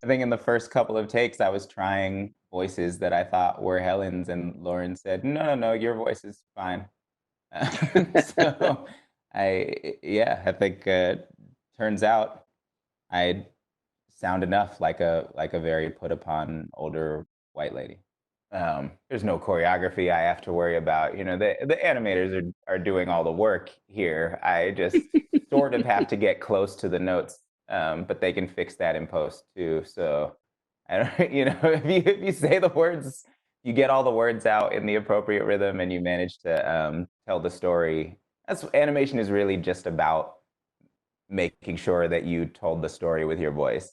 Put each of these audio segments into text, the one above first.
I think in the first couple of takes, I was trying voices that I thought were Helen's, and Lauren said, "No, no, no, your voice is fine." So yeah, I think turns out I sound enough like a very put upon older white lady. There's no choreography I have to worry about. You know, the animators are doing all the work here. I just sort of have to get close to the notes, but they can fix that in post too. So I don't, you know, if you say the words, you get all the words out in the appropriate rhythm, and you manage to tell the story. That's animation is really just about making sure that you told the story with your voice,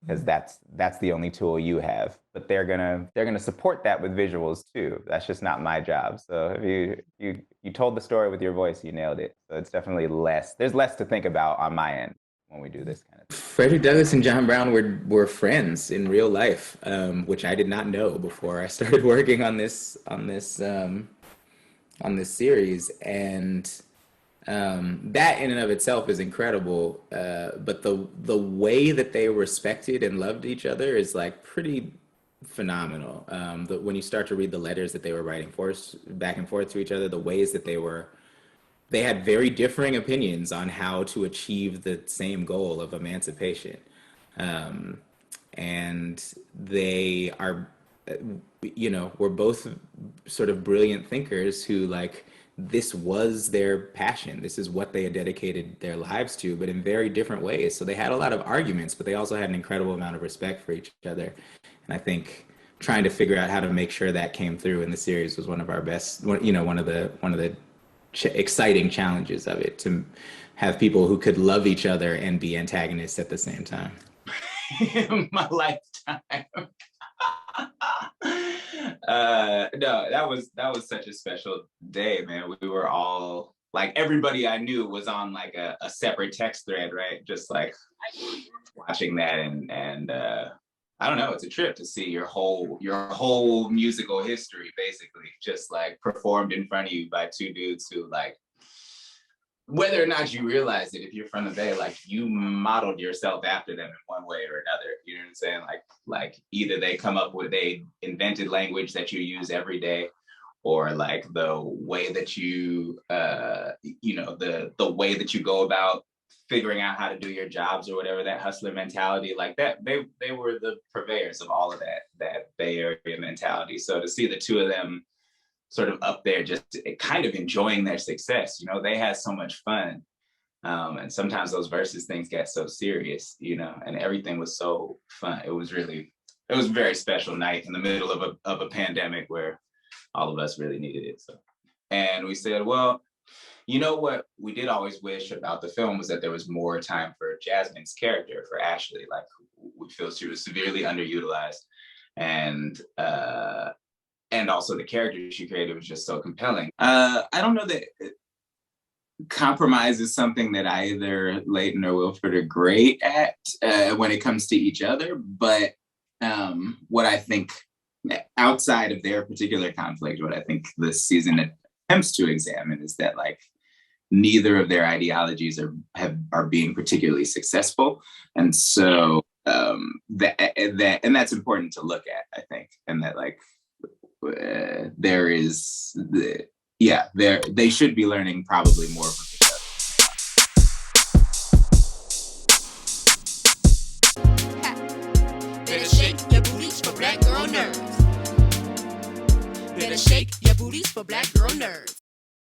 because that's the only tool you have. But they're gonna support that with visuals too. That's just not my job. So if you told the story with your voice, you nailed it. So it's definitely there's less to think about on my end when we do this kind of thing. Frederick Douglass and John Brown were friends in real life, which I did not know before I started working on this series, and that in and of itself is incredible. But the way that they respected and loved each other is like pretty phenomenal. When you start to read the letters that they were writing back and forth to each other, the ways that they had very differing opinions on how to achieve the same goal of emancipation. And they are, were both sort of brilliant thinkers who, like, this was their passion. This is what they had dedicated their lives to, but in very different ways. So they had a lot of arguments, but they also had an incredible amount of respect for each other. And I think trying to figure out how to make sure that came through in the series was one of our best, one of the exciting challenges of it, to have people who could love each other and be antagonists at the same time. My lifetime. No, that was such a special day, man. We were all like, everybody I knew was on like a separate text thread, right? Just like watching that, and I don't know, it's a trip to see your whole musical history basically just like performed in front of you by two dudes who, like, whether or not you realize it, if you're from the Bay, like, you modeled yourself after them in one way or another. You know what I'm saying? Like either they come up with a invented language that you use every day, or like the way that you, the way that you go about figuring out how to do your jobs or whatever, that hustler mentality, like that, they were the purveyors of all of that Bay Area mentality. So to see the two of them sort of up there, just kind of enjoying their success, they had so much fun. And sometimes those versus things get so serious, and everything was so fun. It was a very special night in the middle of a pandemic where all of us really needed it. So, and we said, well, what we did always wish about the film was that there was more time for Jasmine's character, for Ashley. Like, we feel she was severely underutilized, and also the character she created was just so compelling. I don't know that compromise is something that either Layton or Wilfred are great at when it comes to each other, but what I think, outside of their particular conflict, what I think this season attempts to examine is that, like, neither of their ideologies are being particularly successful, and so that's important to look at, I think, and that, like, they should be learning probably more from each other. Better shake your booties for black girl nerves. Better shake your booties for black girl nerves.